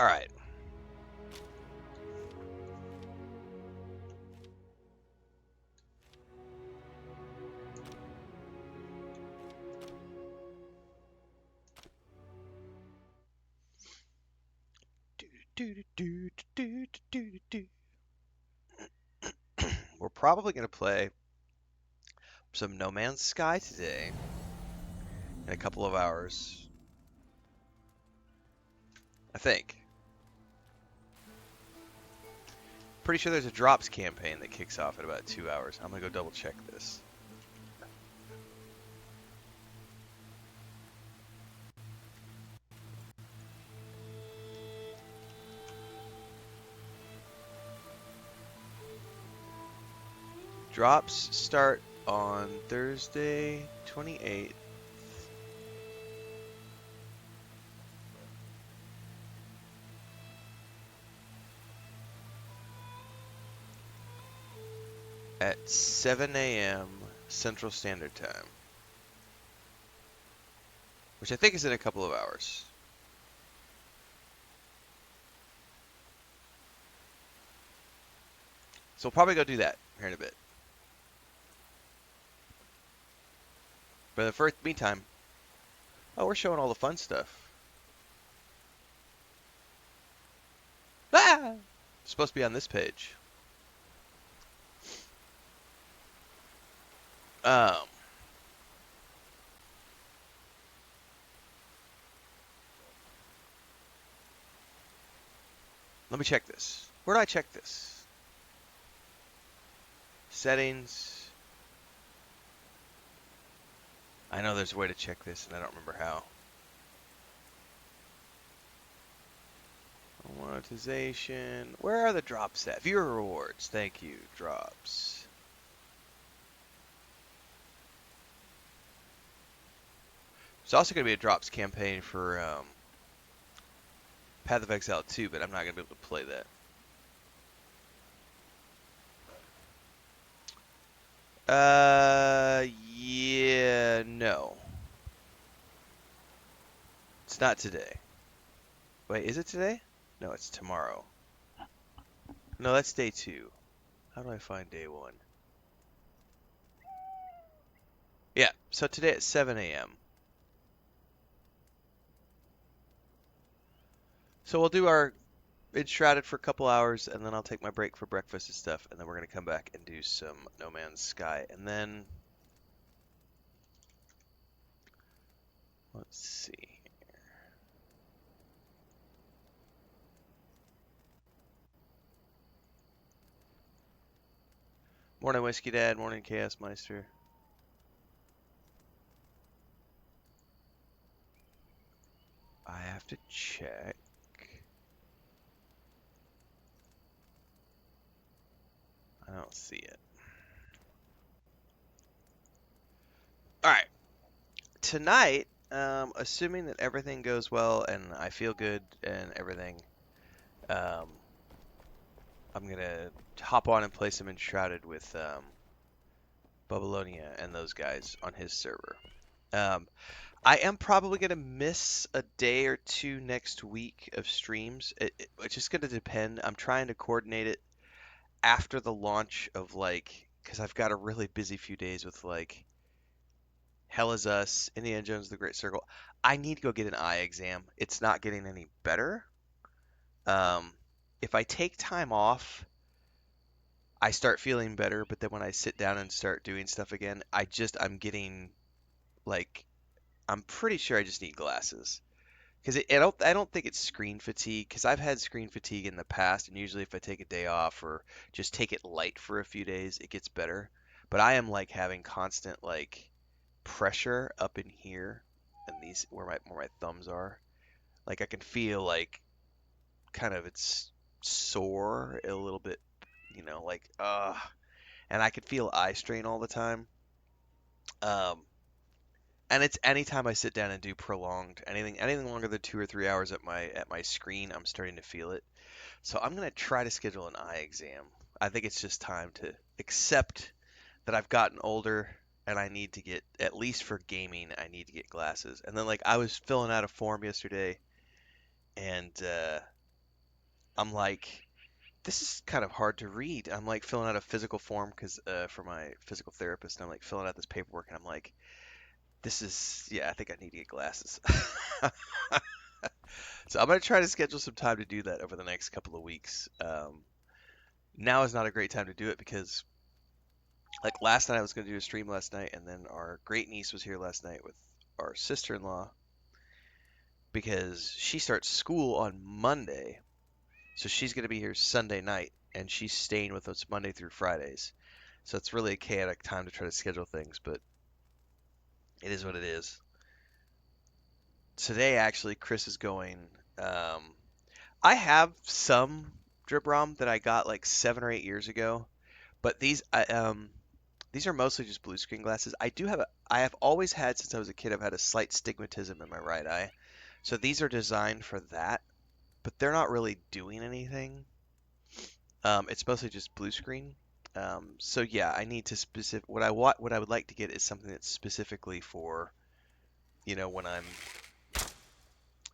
All right. We're probably going to play some No Man's Sky today in a couple of hours. I think. Pretty sure there's a drops campaign that kicks off in about 2 hours. I'm going to go double check this. Drops start on Thursday, 28th. At 7 a.m. Central Standard Time. Which I think is in a couple of hours. So we'll probably go do that here in a bit. But in the first meantime, oh, we're showing all the fun stuff. Ah! It's supposed to be on this page. Um, Let me check this. Where do I check this? Settings. I know there's a way to check this, and I don't remember how. Monetization. Where are the drops at? Viewer rewards. Thank you. Drops. There's also going to be a drops campaign for Path of Exile 2, but I'm not going to be able to play that. Yeah, no. It's not today. Wait, is it today? No, it's tomorrow. No, that's day 2. How do I find day 1? Yeah, so today at 7 a.m. So we'll do our Enshrouded for a couple hours, and then I'll take my break for breakfast and stuff, and then we're going to come back and do some No Man's Sky. And then, let's see here. Morning, Whiskey Dad. Morning, Chaos Meister. I have to check. I don't see it. All right. Tonight, assuming that everything goes well and I feel good and everything, I'm gonna hop on and play some Enshrouded with Babylonia and those guys on his server. I am probably gonna miss a day or two next week of streams. It's just gonna depend. I'm trying to coordinate it after the launch of because I've got a really busy few days with Hell is Us, Indiana Jones: The Great Circle. I need to go get an eye exam. It's not getting any better. If I take time off, I start feeling better, but then when I sit down and start doing stuff again, I'm getting like I'm pretty sure I just need glasses. Because I don't think it's screen fatigue. Because I've had screen fatigue in the past, and usually if I take a day off or just take it light for a few days, it gets better. But I am having constant pressure up in here, and these where my thumbs are. I can feel kind of it's sore a little bit, and I can feel eye strain all the time. Um, And it's anytime I sit down and do prolonged anything longer than 2 or 3 hours at my screen, I'm starting to feel it. So I'm gonna try to schedule an eye exam. I think it's just time to accept that I've gotten older and I need to get, at least for gaming, I need to get glasses. And then I was filling out a form yesterday and I'm like, this is kind of hard to read. I'm like filling out a physical form because for my physical therapist, and I'm like filling out this paperwork, and I'm like, this is yeah, I think I need to get glasses. So I'm gonna try to schedule some time to do that over the next couple of weeks. Now is not a great time to do it because like last night I was gonna do a stream last night, and then our great niece was here last night with our sister-in-law because she starts school on Monday. So she's going to be here Sunday night, and she's staying with us Monday through Fridays. So it's really a chaotic time to try to schedule things, but it is what it is. Today, actually, Chris is going. Um, I have some drip rom that I got like 7 or 8 years ago, but these are mostly just blue screen glasses. I have always had since I was a kid. I've had a slight stigmatism in my right eye, so these are designed for that, but they're not really doing anything. It's mostly just blue screen. So yeah, I need to specific what I would like to get is something that's specifically for, when I'm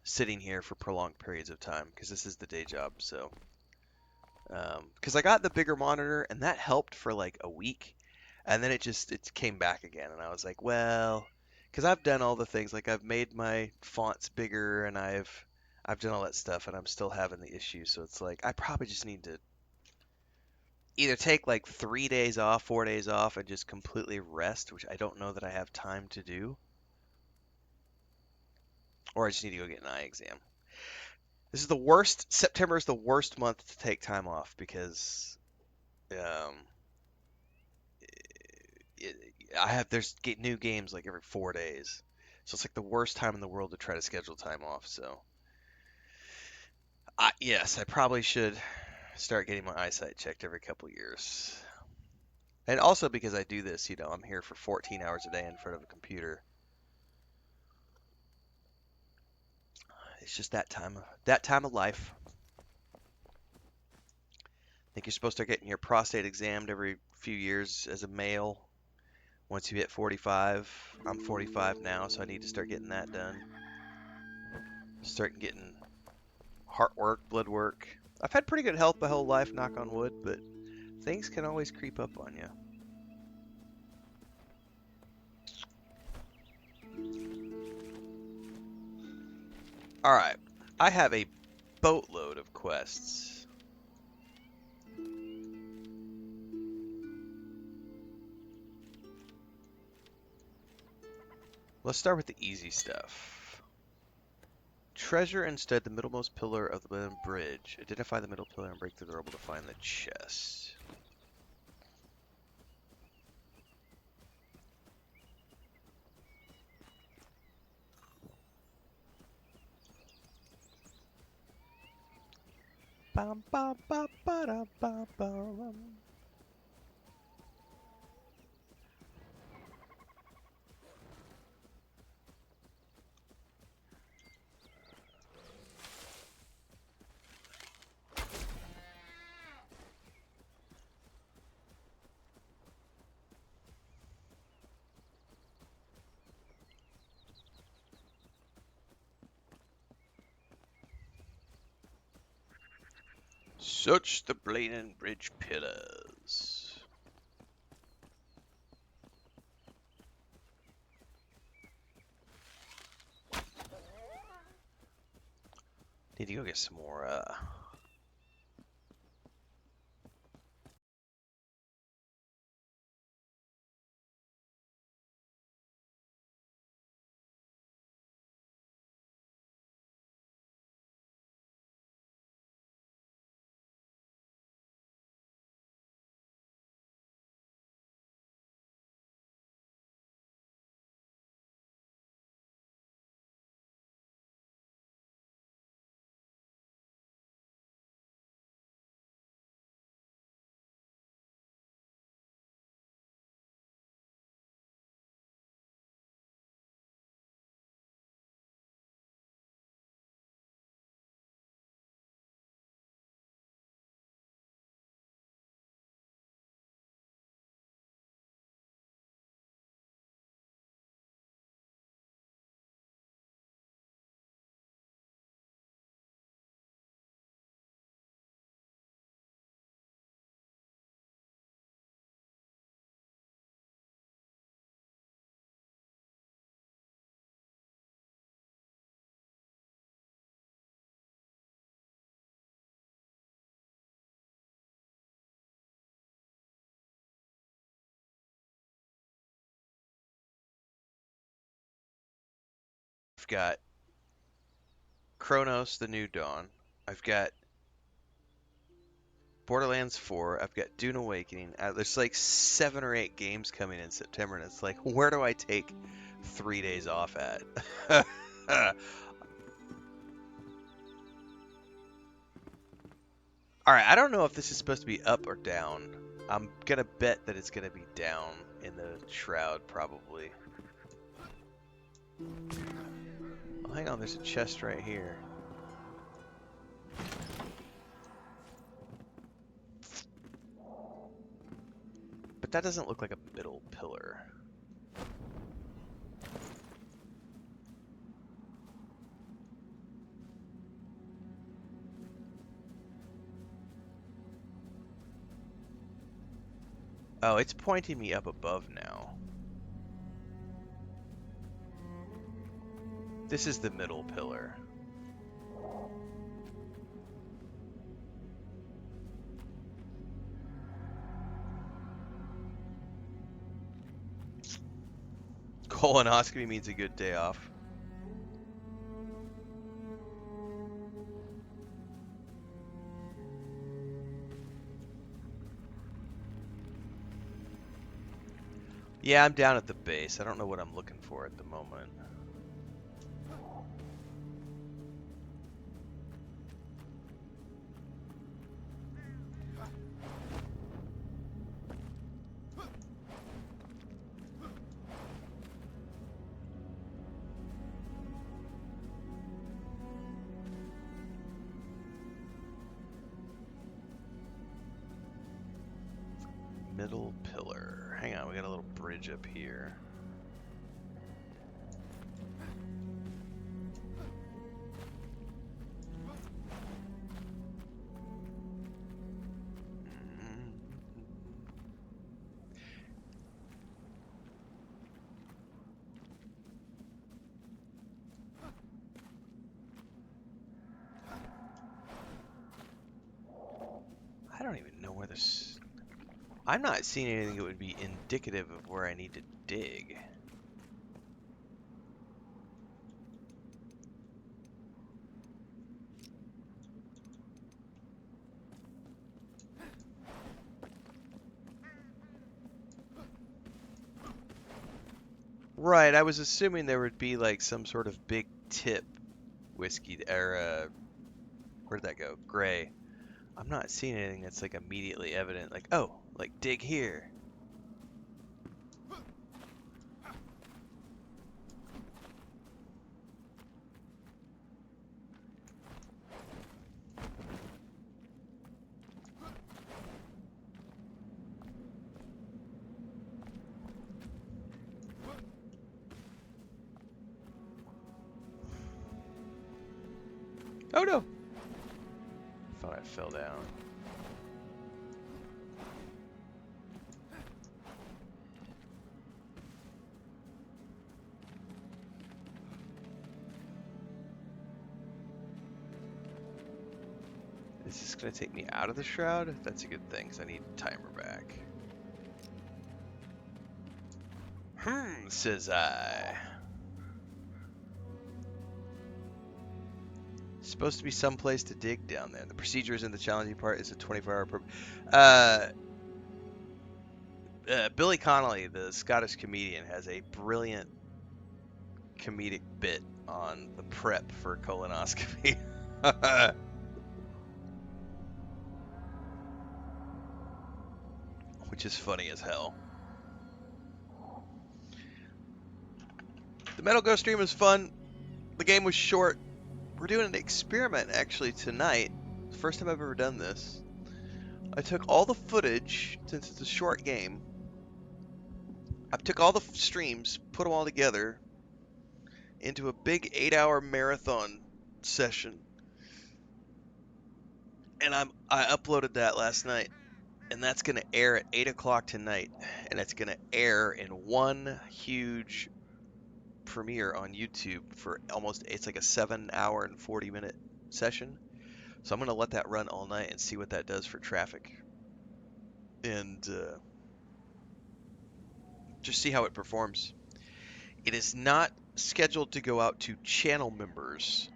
sitting here for prolonged periods of time because this is the day job. So, because I got the bigger monitor and that helped for like a week, and then it came back again, and I was like, well, because I've done all the things like I've made my fonts bigger and I've done all that stuff, and I'm still having the issue. So it's like I probably just need to either take like 3 days off, 4 days off, and just completely rest, which I don't know that I have time to do, or I just need to go get an eye exam. This is the worst. September is the worst month to take time off because um, it, I have there's new games like every 4 days, so it's like the worst time in the world to try to schedule time off. So, yes, I probably should start getting my eyesight checked every couple years. And also because I do this, I'm here for 14 hours a day in front of a computer. It's just that time of life. I think you're supposed to start getting your prostate examined every few years as a male. Once you hit 45, I'm 45 now, so I need to start getting that done. Start getting heart work, blood work. I've had pretty good health my whole life, knock on wood, but things can always creep up on you. All right, I have a boatload of quests. Let's start with the easy stuff. Treasure instead the middlemost pillar of the bridge. Identify the middle pillar and break through the rubble to find the chest. Bum, bum, bum, ba, bum, bum. Search the Bladen Bridge pillars. Need to go get some more, got Chronos: The New Dawn. I've got Borderlands 4. I've got Dune Awakening. There's like 7 or 8 games coming in September, and it's like, where do I take 3 days off at? All right, I don't know if this is supposed to be up or down. I'm gonna bet that it's gonna be down in the shroud, probably. Oh, hang on, there's a chest right here. But that doesn't look like a middle pillar. Oh, it's pointing me up above now. This is the middle pillar. Colonoscopy means a good day off. Yeah, I'm down at the base. I don't know what I'm looking for at the moment. Middle pillar. Hang on, we got a little bridge up here. I don't even know where this... I'm not seeing anything that would be indicative of where I need to dig. Right, I was assuming there would be like some sort of big tip whiskey, or where'd that go? Gray. I'm not seeing anything that's like immediately evident, like, oh, like dig here. Oh no! Thought I fell down. Is this gonna take me out of the shroud? That's a good thing, because I need timer back. Says I. Supposed to be some place to dig down there. The procedure is in the challenging part. Is a 24-hour. Billy Connolly, the Scottish comedian, has a brilliant comedic bit on the prep for colonoscopy. Which is funny as hell. The Metal Ghost stream was fun. The game was short. We're doing an experiment actually tonight. First time I've ever done this. I took all the footage, since it's a short game. I took all the streams, put them all together into a big 8-hour marathon session. And I uploaded that last night. And that's going to air at 8 o'clock tonight. And it's going to air in one huge premiere on YouTube for almost, it's like a 7-hour and 40-minute session. So I'm going to let that run all night and see what that does for traffic. And just see how it performs. It is not scheduled to go out to channel members,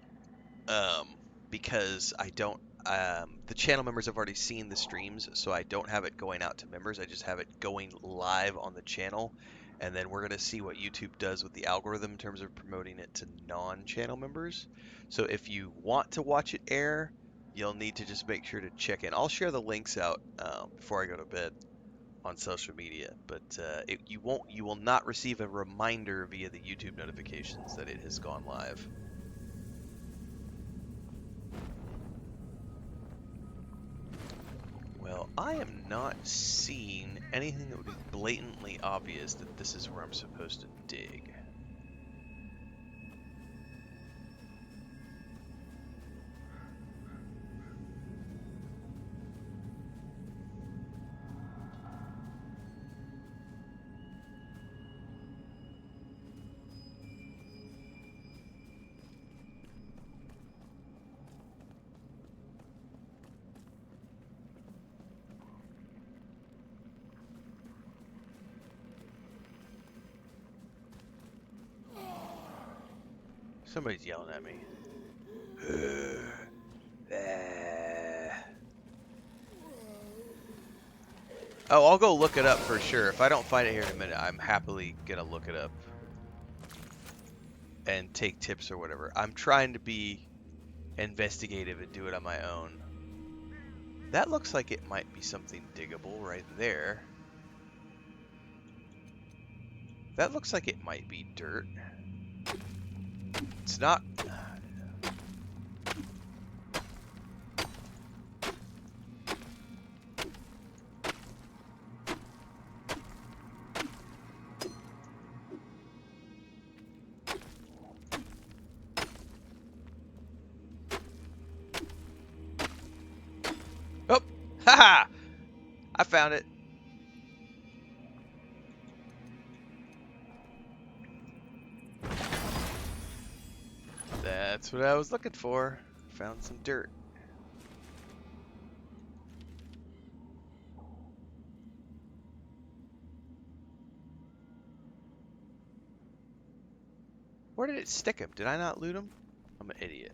um, because I don't. The channel members have already seen the streams, so I don't have it going out to members. I just have it going live on the channel, and then we're gonna see what YouTube does with the algorithm in terms of promoting it to non-channel members. So if you want to watch it air, you'll need to just make sure to check in. I'll share the links out before I go to bed on social media, but you will not receive a reminder via the YouTube notifications that it has gone live. Well, I am not seeing anything that would be blatantly obvious that this is where I'm supposed to dig. Somebody's yelling at me. Oh, I'll go look it up for sure. If I don't find it here in a minute, I'm happily gonna look it up and take tips or whatever. I'm trying to be investigative and do it on my own. That looks like it might be something diggable right there. That looks like it might be dirt. It's not. Oh, haha! I found it. That's what I was looking for. Found some dirt. Where did it stick him? Did I not loot him? I'm an idiot.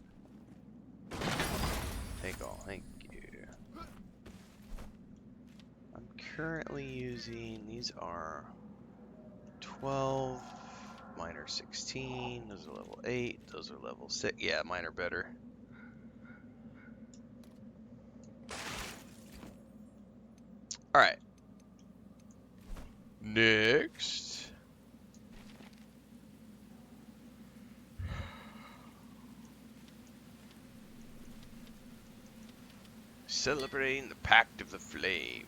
Thank you. I'm currently using, these are 12, mine are 16, those are level 8, those are level 6. Yeah, mine are better. Alright. Next. Celebrating the Pact of the Flame.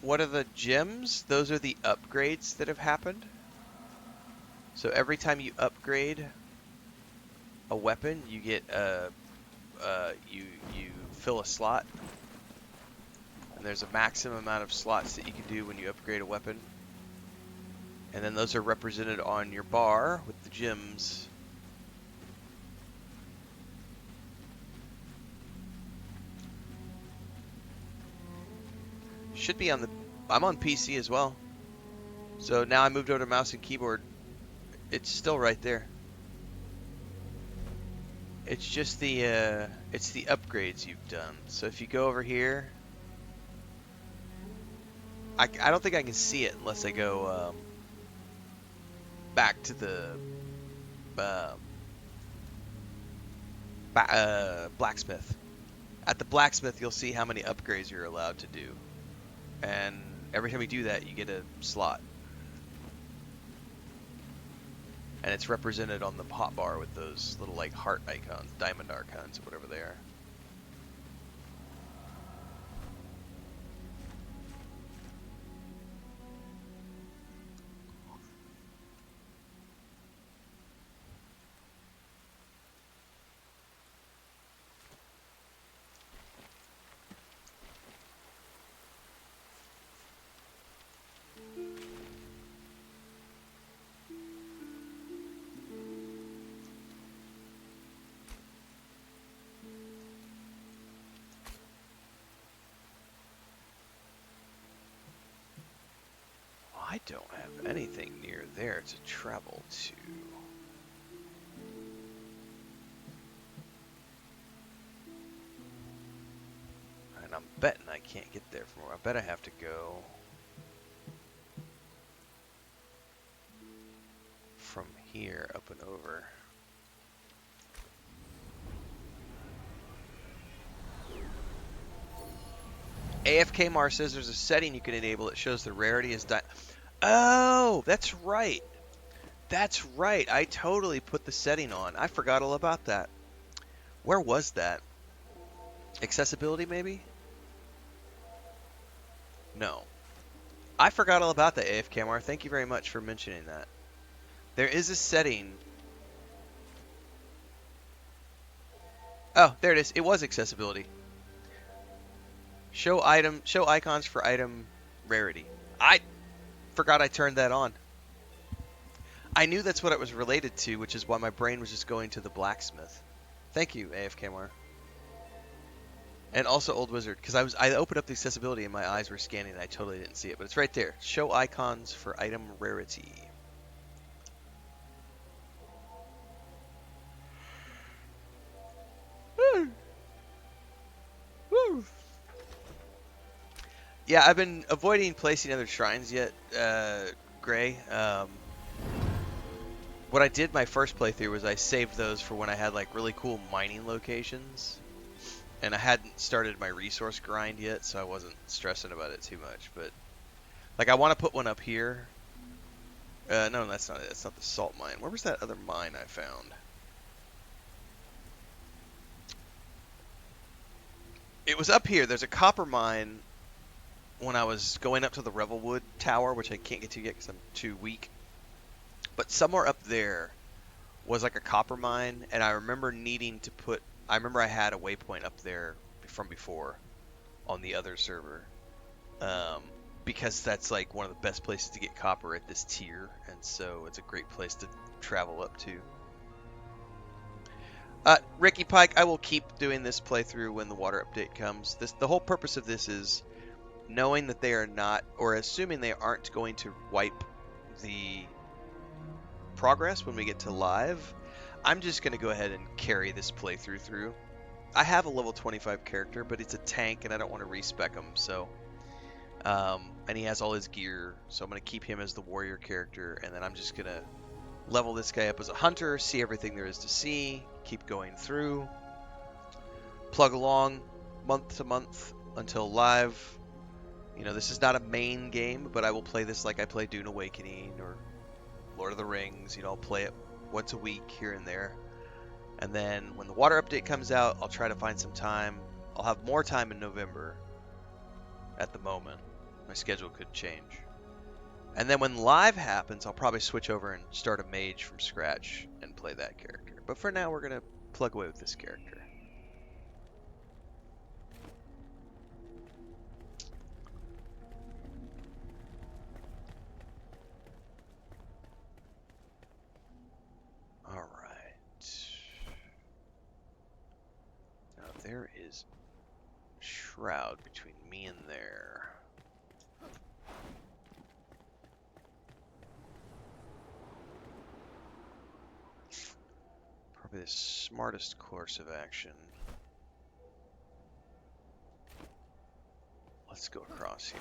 What are the gems? Those are the upgrades that have happened. So every time you upgrade a weapon, you get you fill a slot, and there's a maximum amount of slots that you can do when you upgrade a weapon. And then those are represented on your bar with the gems. Should be on the. I'm on PC as well. So now I moved over to mouse and keyboard. It's still right there. It's just the it's the upgrades you've done. So if you go over here, I don't think I can see it unless I go back to the blacksmith. At the blacksmith, you'll see how many upgrades you're allowed to do. And every time you do that, you get a slot. And it's represented on the hotbar with those little like heart icons, diamond icons, whatever they are. I don't have anything near there to travel to. And I'm betting I can't get there from where. I bet I have to go from here up and over. AFK Mar says there's a setting you can enable that shows the rarity is Oh, that's right. That's right. I totally put the setting on. I forgot all about that. Where was that? Accessibility, maybe? No. I forgot all about that, AFK Mar. Thank you very much for mentioning that. There is a setting. Oh, there it is. It was accessibility. Show icons for item rarity. I forgot I turned that on. I knew that's what it was related to, which is why my brain was just going to the blacksmith. Thank you, AFKMR. And also Old Wizard, because I opened up the accessibility and my eyes were scanning and I totally didn't see it, but it's right there. Show icons for item rarity. Woo! Woo! Yeah, I've been avoiding placing other shrines yet, Gray. What I did my first playthrough was I saved those for when I had like really cool mining locations. And I hadn't started my resource grind yet, so I wasn't stressing about it too much. But like, I want to put one up here. No, that's not it. That's not the salt mine. Where was that other mine I found? It was up here. There's a copper mine when I was going up to the Revelwood Tower, which I can't get to yet because I'm too weak. But somewhere up there was like a copper mine, and I remember needing to put. I remember I had a waypoint up there from before on the other server. Because that's like one of the best places to get copper at this tier, and so it's a great place to travel up to. Ricky Pike, I will keep doing this playthrough when the water update comes. The whole purpose of this is knowing that they are not, or assuming they aren't going to wipe the progress when we get to live. I'm just going to go ahead and carry this playthrough through. I have a level 25 character, but it's a tank, and I don't want to respec him, so... and he has all his gear, so I'm going to keep him as the warrior character, and then I'm just going to level this guy up as a hunter, see everything there is to see, keep going through, plug along month to month until live. You know, this is not a main game, but I will play this like I play Dune Awakening or Lord of the Rings. You know, I'll play it once a week here and there. And then when the water update comes out, I'll try to find some time. I'll have more time in November at the moment. My schedule could change. And then when live happens, I'll probably switch over and start a mage from scratch and play that character. But for now, we're going to plug away with this character. Alright. Now there is Shroud between me and there. Probably the smartest course of action. Let's go across here.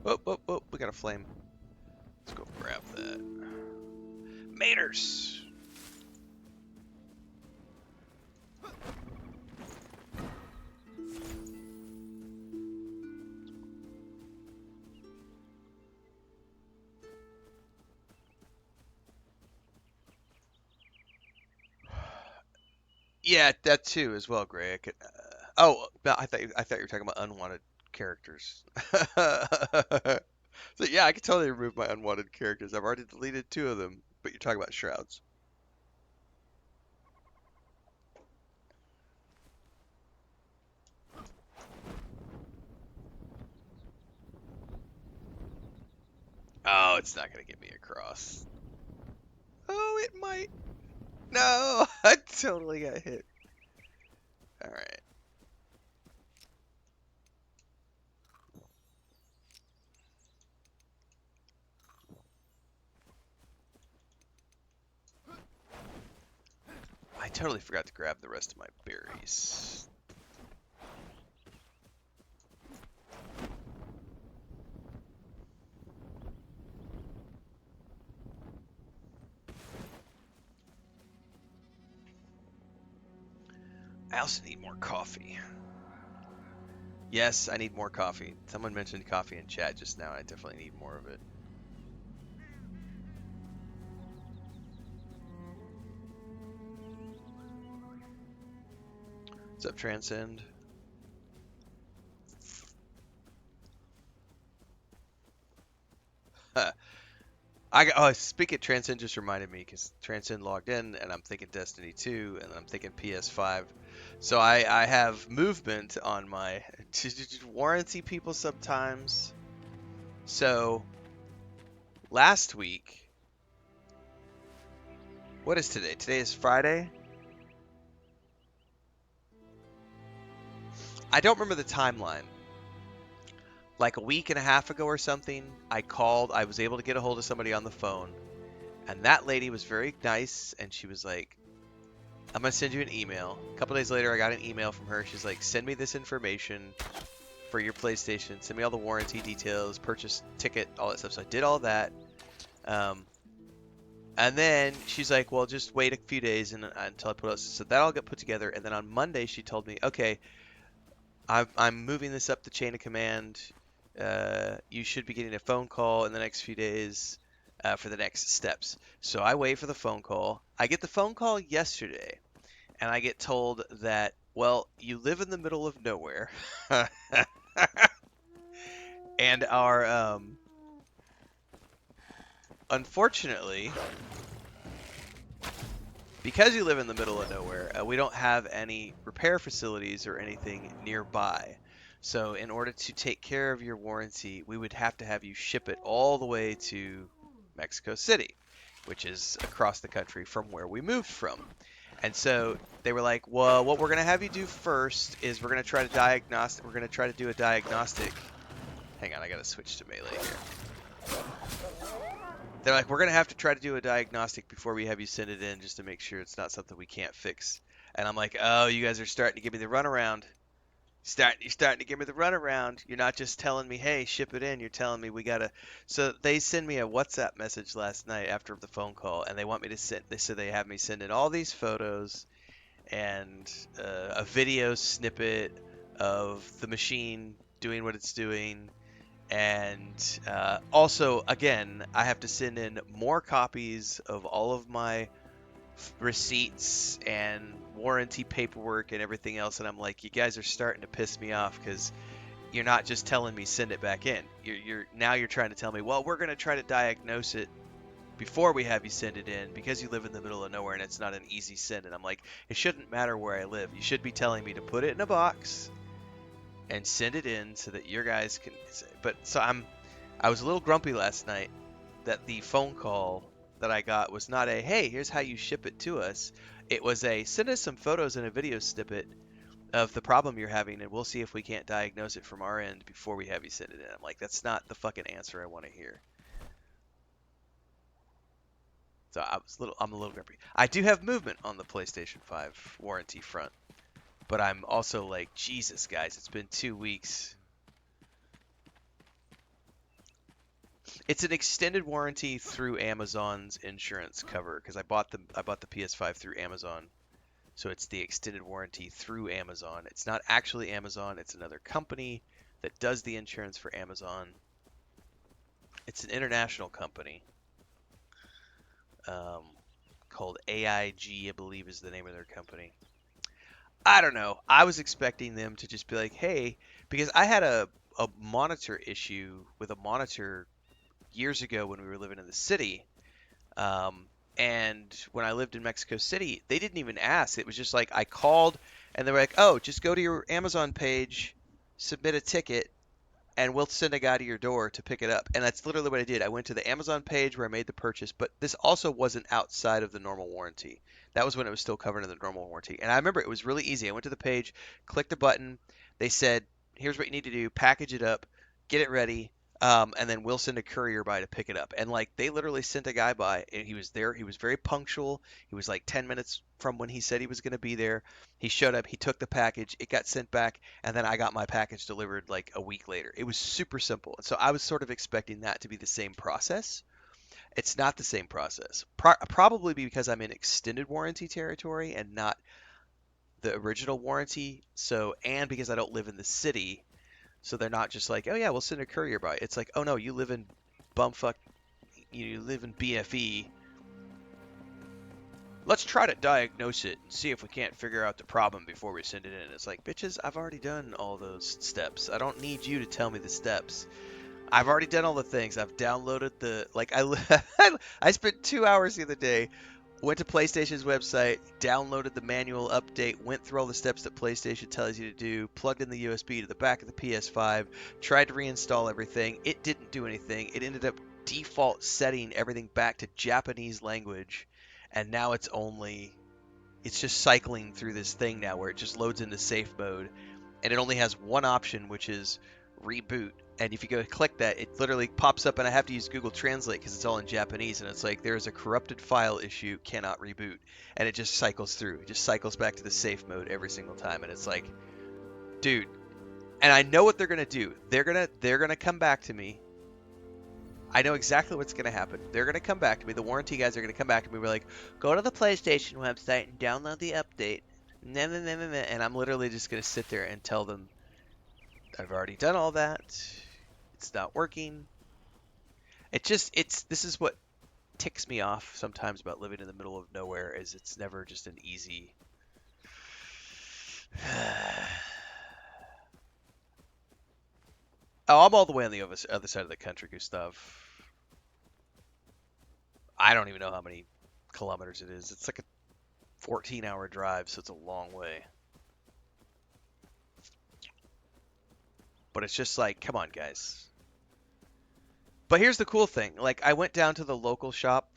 Oh, oh, oh, we got a flame. Let's go grab that. Maters! Yeah, that too as well, Gray. I could, oh, I thought you were talking about unwanted characters. So yeah, I could totally remove my unwanted characters. I've already deleted 2 of them, but you're talking about shrouds. Oh, it's not gonna get me across. Oh, it might. No, I totally got hit. All right. I totally forgot to grab the rest of my berries. I also need more coffee. Yes, I need more coffee. Someone mentioned coffee in chat just now. I definitely need more of it. What's up, Transcend? Speaking of Transcend, just reminded me because Transcend logged in, and I'm thinking Destiny 2, and then I'm thinking PS5. So I have movement on my to warranty people sometimes. So last week, what is today? Today is Friday. I don't remember the timeline. Like a week and a half ago or something, I called. I was able to get a hold of somebody on the phone, and that lady was very nice, and she was like, I'm gonna send you an email. A couple days later, I got an email from her. She's like, send me this information for your PlayStation. Send me all the warranty details, purchase ticket, all that stuff. So I did all that. Um, and then she's like, well, just wait a few days until I put it. So that all got put together. And then on Monday, she told me, okay, I'm moving this up the chain of command. You should be getting a phone call in the next few days for the next steps. So I wait for the phone call. I get the phone call yesterday, and I get told that, well, you live in the middle of nowhere, and are unfortunately, because you live in the middle of nowhere, we don't have any repair facilities or anything nearby. So in order to take care of your warranty, we would have to have you ship it all the way to Mexico City, which is across the country from where we moved from. And so they were like, well, what we're going to have you do first is we're going to try to do a diagnostic. Hang on, I got to switch to melee here. They're like, we're going to have to try to do a diagnostic before we have you send it in just to make sure it's not something we can't fix. And I'm like, oh, you guys are starting to give me the runaround. You're starting to give me the runaround. You're not just telling me, hey, ship it in. You're telling me we got to. So they send me a WhatsApp message last night after the phone call, and they want me to send. They said they have me send in all these photos and a video snippet of the machine doing what it's doing. And also, again, I have to send in more copies of all of my receipts and warranty paperwork and everything else. And I'm like, you guys are starting to piss me off because you're not just telling me send it back in. You're trying to tell me, well, we're going to try to diagnose it before we have you send it in because you live in the middle of nowhere and it's not an easy send. And I'm like, it shouldn't matter where I live. You should be telling me to put it in a box and send it in so that your guys can. But so I was a little grumpy last night that the phone call that I got was not a, hey, here's how you ship it to us. It was a, send us some photos and a video snippet of the problem you're having, and we'll see if we can't diagnose it from our end before we have you send it in. I'm like, that's not the fucking answer I want to hear. So I'm a little grumpy. I do have movement on the PlayStation 5 warranty front, but I'm also like, Jesus, guys, it's been 2 weeks. It's an extended warranty through Amazon's insurance cover because I bought the PS5 through Amazon. So it's the extended warranty through Amazon. It's not actually Amazon, it's another company that does the insurance for Amazon. It's an international company called AIG, I believe is the name of their company. I don't know. I was expecting them to just be like, hey, because I had a monitor issue with a monitor years ago when we were living in the city. And when I lived in Mexico City, they didn't even ask. It was just like I called and they were like, oh, just go to your Amazon page, submit a ticket, and we'll send a guy to your door to pick it up. And that's literally what I did. I went to the Amazon page where I made the purchase, but this also wasn't outside of the normal warranty. That was when it was still covered in the normal warranty. And I remember it was really easy. I went to the page, clicked a button. They said, here's what you need to do, package it up, get it ready, and then we'll send a courier by to pick it up. And like they literally sent a guy by, and he was there. He was very punctual. He was like 10 minutes from when he said he was going to be there. He showed up, he took the package, it got sent back, and then I got my package delivered like a week later. It was super simple. And so I was sort of expecting that to be the same process. It's not the same process. Probably because I'm in extended warranty territory and not the original warranty. So, and because I don't live in the city, so they're not just like, oh yeah, we'll send a courier by. It's like, oh no, you live in bumfuck, you live in BFE. Let's try to diagnose it and see if we can't figure out the problem before we send it in. It's like, bitches, I've already done all those steps. I don't need you to tell me the steps. I've already done all the things. I've downloaded the, like, I spent 2 hours the other day, went to PlayStation's website, downloaded the manual update, went through all the steps that PlayStation tells you to do, plugged in the USB to the back of the PS5, tried to reinstall everything. It didn't do anything. It ended up default setting everything back to Japanese language. And now it's just cycling through this thing now where it just loads into safe mode. And it only has one option, which is reboot. And if you go to click that, it literally pops up, and I have to use Google Translate because it's all in Japanese. And it's like, there is a corrupted file issue, cannot reboot. And it just cycles through. It just cycles back to the safe mode every single time. And it's like, dude. And I know what they're going to do. They're going to come back to me. I know exactly what's going to happen. They're going to come back to me. The warranty guys are going to come back to me. We're like, go to the PlayStation website and download the update. And I'm literally just going to sit there and tell them, I've already done all that. It's not working. This is what ticks me off sometimes about living in the middle of nowhere, is it's never just an easy. Oh, I'm all the way on the other side of the country, Gustav. I don't even know how many kilometers it is. It's like a 14-hour drive, so it's a long way. But it's just like, come on, guys. But here's the cool thing. Like, I went down to the local shop.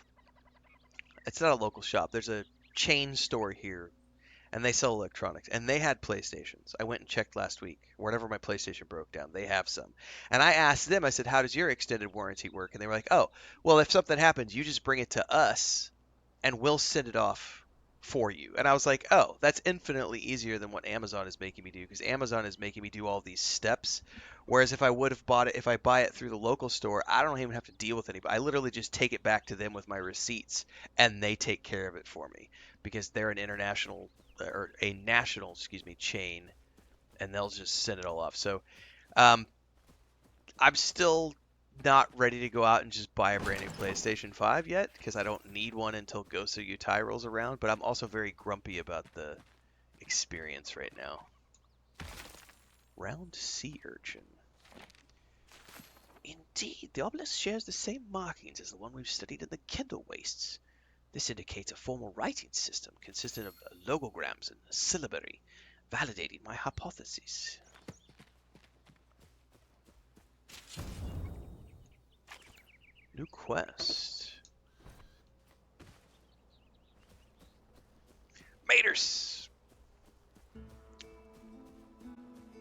It's not a local shop. There's a chain store here, and they sell electronics. And they had PlayStations. I went and checked last week. Whenever my PlayStation broke down, they have some. And I asked them, I said, how does your extended warranty work? And they were like, oh, well, if something happens, you just bring it to us, and we'll send it off for you. And I was like, oh, that's infinitely easier than what Amazon is making me do, because Amazon is making me do all these steps. Whereas if I would have bought it, if I buy it through the local store, I don't even have to deal with anybody. I literally just take it back to them with my receipts, and they take care of it for me because they're an international or a national, chain, and they'll just send it all off. So, um, I'm still not ready to go out and just buy a brand new PlayStation 5 yet because I don't need one until Ghost of Yūtai rolls around, but I'm also very grumpy about the experience right now. Round sea urchin. Indeed, the obelisk shares the same markings as the one we've studied in the Kendall Wastes. This indicates a formal writing system consisting of logograms and syllabary, validating my hypotheses. New quest. Maters!